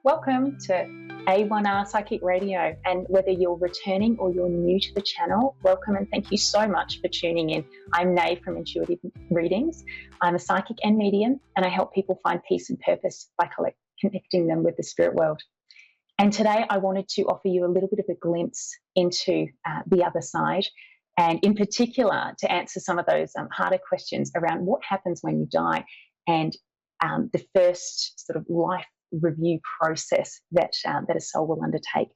Welcome to A1R Psychic Radio, and whether you're returning or you're new to the channel, welcome and thank you so much for tuning in. I'm Nave from Intuitive Readings. I'm a psychic and medium, and I help people find peace and purpose by connecting them with the spirit world. And today I wanted to offer you a little bit of a glimpse into the other side, and in particular to answer some of those harder questions around what happens when you die and the first sort of life review process that a soul will undertake.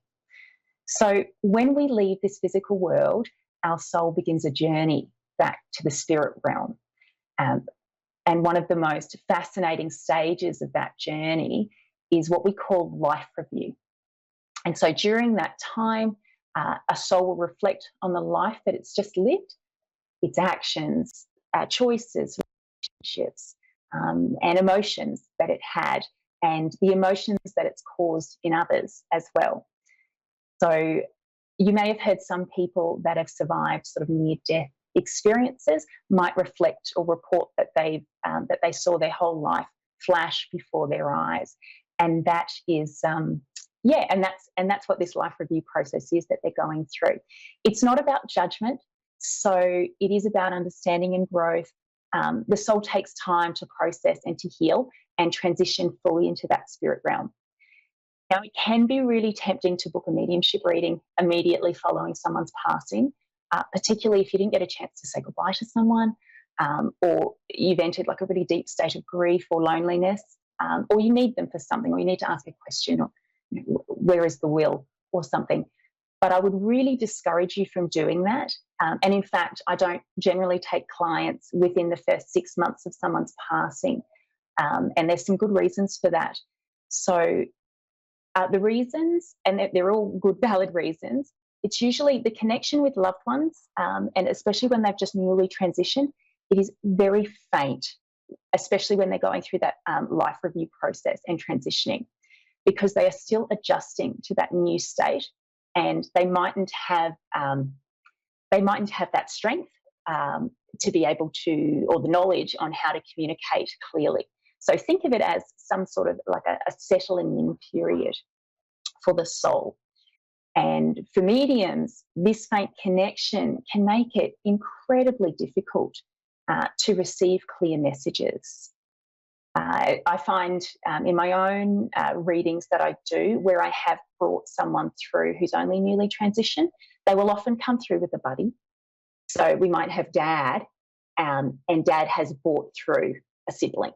So when we leave this physical world, our soul begins a journey back to the spirit realm. And one of the most fascinating stages of that journey is what we call life review. And so during that time, a soul will reflect on the life that it's just lived, its actions, choices, relationships, and emotions that it had, and the emotions that it's caused in others as well. So you may have heard some people that have survived sort of near-death experiences might reflect or report that they saw their whole life flash before their eyes, and that is and that's what this life review process is that they're going through. It's not about judgment, so it is about understanding and growth. The soul takes time to process and to heal and transition fully into that spirit realm. Now, it can be really tempting to book a mediumship reading immediately following someone's passing, particularly if you didn't get a chance to say goodbye to someone, or you've entered like a really deep state of grief or loneliness, or you need them for something, or you need to ask a question, or where is the will or something. But I would really discourage you from doing that. And in fact, I don't generally take clients within the first 6 months of someone's passing. And there's some good reasons for that. So the reasons, and they're all good, valid reasons, it's usually the connection with loved ones, and especially when they've just newly transitioned, it is very faint, especially when they're going through that life review process and transitioning, because they are still adjusting to that new state, and they mightn't have that strength to be able to, or the knowledge on how to communicate clearly. So think of it as some sort of like a settling in period for the soul. And for mediums, this faint connection can make it incredibly difficult to receive clear messages. I find in my own readings that I do, where I have brought someone through who's only newly transitioned, they will often come through with a buddy. So we might have dad, and dad has brought through a sibling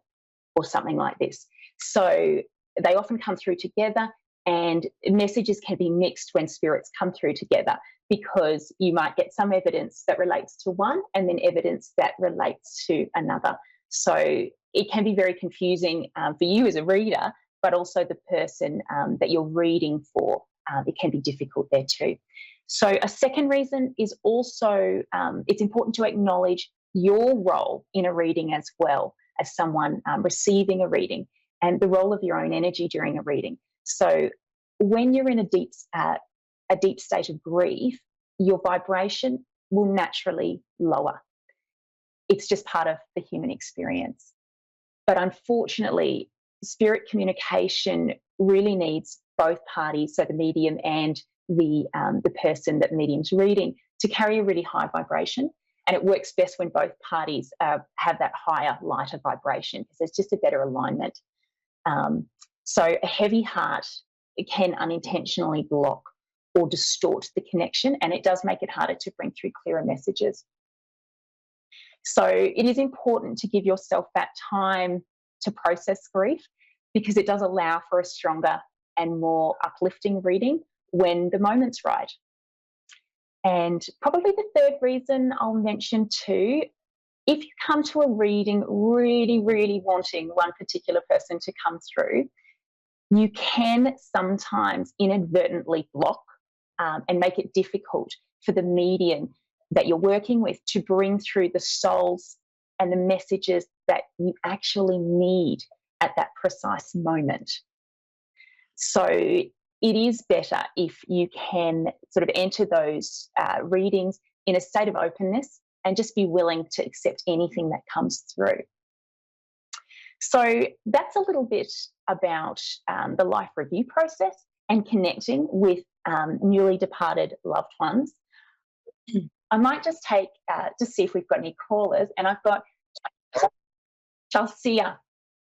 or something like this. So they often come through together, and messages can be mixed when spirits come through together, because you might get some evidence that relates to one and then evidence that relates to another. So it can be very confusing for you as a reader, but also the person that you're reading for. It can be difficult there too. So a second reason is also it's important to acknowledge your role in a reading as well as someone receiving a reading, and the role of your own energy during a reading. So when you're in a deep state of grief, your vibration will naturally lower. It's just part of the human experience. But unfortunately, spirit communication really needs both parties, so the medium and the person that the medium's reading, to carry a really high vibration. And it works best when both parties have that higher, lighter vibration, because there's just a better alignment. So a heavy heart, it can unintentionally block or distort the connection, and it does make it harder to bring through clearer messages. So it is important to give yourself that time to process grief, because it does allow for a stronger and more uplifting reading when the moment's right. And probably the third reason I'll mention too, if you come to a reading really, really wanting one particular person to come through, you can sometimes inadvertently block and make it difficult for the medium that you're working with to bring through the souls and the messages that you actually need at that precise moment. So it is better if you can sort of enter those readings in a state of openness and just be willing to accept anything that comes through. So that's a little bit about the life review process and connecting with newly departed loved ones. I might just take, just see if we've got any callers. And I've got Chelsea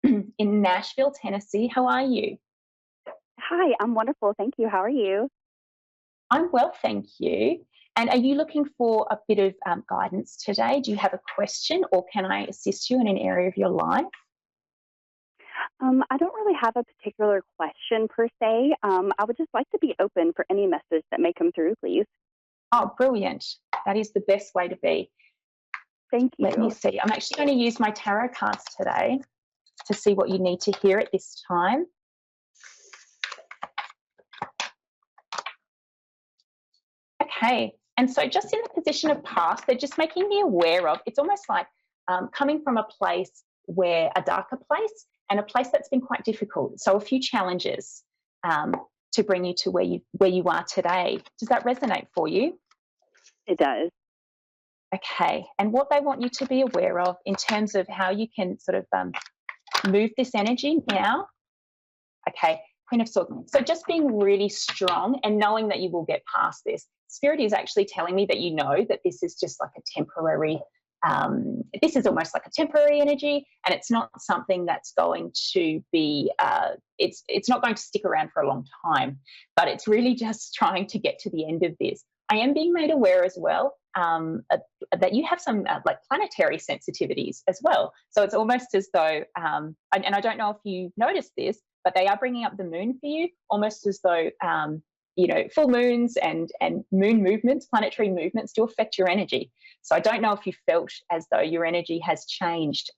in Nashville, Tennessee. How are you? Hi, I'm wonderful. Thank you. How are you? I'm well, thank you. And are you looking for a bit of guidance today? Do you have a question, or can I assist you in an area of your life? I don't really have a particular question per se. I would just like to be open for any message that may come through, please. Oh, brilliant. That is the best way to be. Thank Let me you. see. I'm actually going to use my tarot cards today to see what you need to hear at this time. Okay. And so, just in the position of past, they're just making me aware of, it's almost like coming from a place where, a darker place, and a place that's been quite difficult. So, a few challenges um, to bring you to where you are today. Does that resonate for you? It does. Okay. And what they want you to be aware of in terms of how you can sort of move this energy now. Okay, Queen of Swords. So just being really strong and knowing that you will get past this. Spirit is actually telling me that you know that this is just like a temporary, this is almost like a temporary energy, and it's not something that's going to be, it's not going to stick around for a long time, but it's really just trying to get to the end of this. I am being made aware as well that you have some like planetary sensitivities as well. So it's almost as though, and I don't know if you noticed this, but they are bringing up the moon for you, almost as though full moons and moon movements, planetary movements, do affect your energy. So I don't know if you felt as though your energy has changed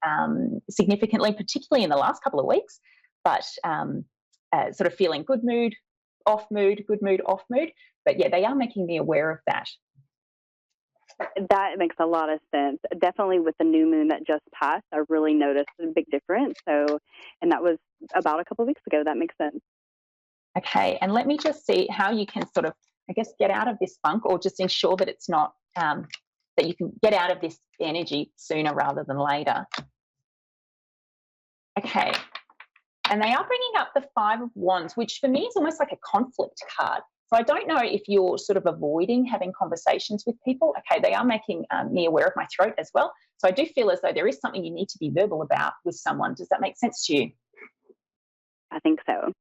significantly, particularly in the last couple of weeks, but sort of feeling good mood, off mood, good mood, off mood. But yeah, they are making me aware of that. That makes a lot of sense. Definitely with the new moon that just passed, I really noticed a big difference. So, and that was about a couple of weeks ago. That makes sense. Okay, and let me just see how you can sort of, I guess, get out of this funk, or just ensure that it's not, that you can get out of this energy sooner rather than later. Okay, and they are bringing up the Five of Wands, which for me is almost like a conflict card. So I don't know if you're sort of avoiding having conversations with people. Okay, they are making me aware of my throat as well. So I do feel as though there is something you need to be verbal about with someone. Does that make sense to you? I think so.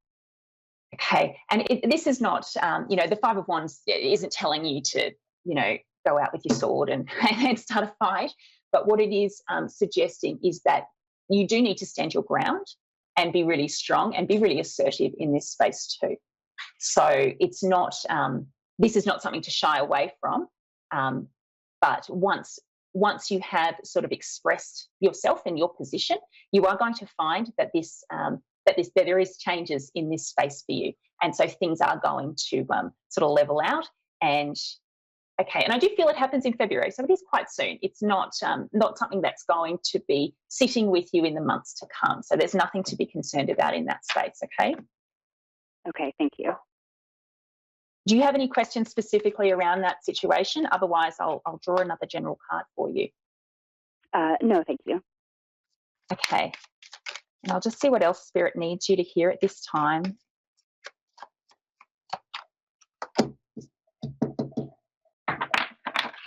Okay, and this is not, the Five of Wands isn't telling you to, go out with your sword and, and start a fight. But what it is suggesting is that you do need to stand your ground and be really strong and be really assertive in this space too. So it's not, this is not something to shy away from. But once you have sort of expressed yourself and your position, you are going to find that that there is changes in this space for you, and so things are going to sort of level out. And okay, and I do feel it happens in February, so it is quite soon. It's not something that's going to be sitting with you in the months to come. So there's nothing to be concerned about in that space. Okay. Okay, thank you. Do you have any questions specifically around that situation? Otherwise, I'll draw another general card for you. No, thank you. Okay. And I'll just see what else Spirit needs you to hear at this time.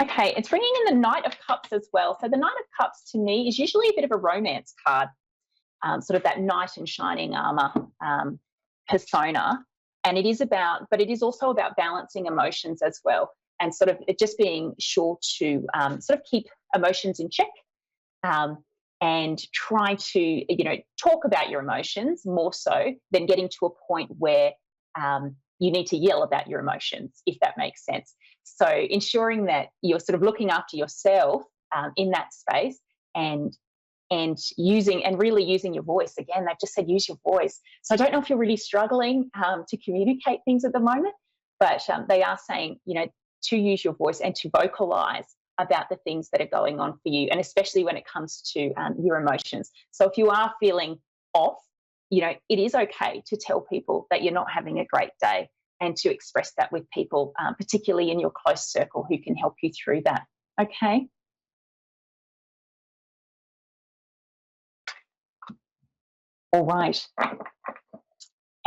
Okay, it's bringing in the Knight of Cups as well. So the Knight of Cups to me is usually a bit of a romance card, sort of that knight in shining armor persona. And it is also about balancing emotions as well, and sort of just being sure to sort of keep emotions in check, and try to, talk about your emotions more so than getting to a point where you need to yell about your emotions, if that makes sense. So ensuring that you're sort of looking after yourself in that space, and really using your voice. Again, they've just said use your voice. So I don't know if you're really struggling to communicate things at the moment, but they are saying, to use your voice and to vocalize about the things that are going on for you, and especially when it comes to your emotions. So if you are feeling off, it is okay to tell people that you're not having a great day, and to express that with people, particularly in your close circle, who can help you through that. Okay. All right.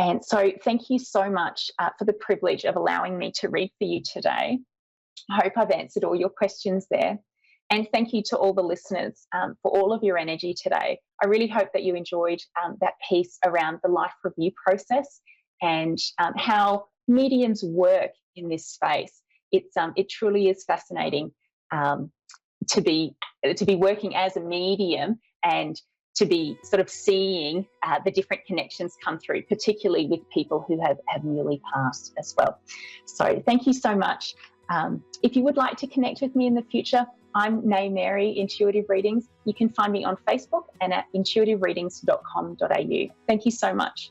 And so thank you so much for the privilege of allowing me to read for you today. I hope I've answered all your questions there. And thank you to all the listeners for all of your energy today. I really hope that you enjoyed that piece around the life review process and how mediums work in this space. It truly is fascinating to be working as a medium and to be sort of seeing the different connections come through, particularly with people who have newly passed as well. So thank you so much. If you would like to connect with me in the future, I'm Nay Mary, Intuitive Readings. You can find me on Facebook and at intuitivereadings.com.au. Thank you so much.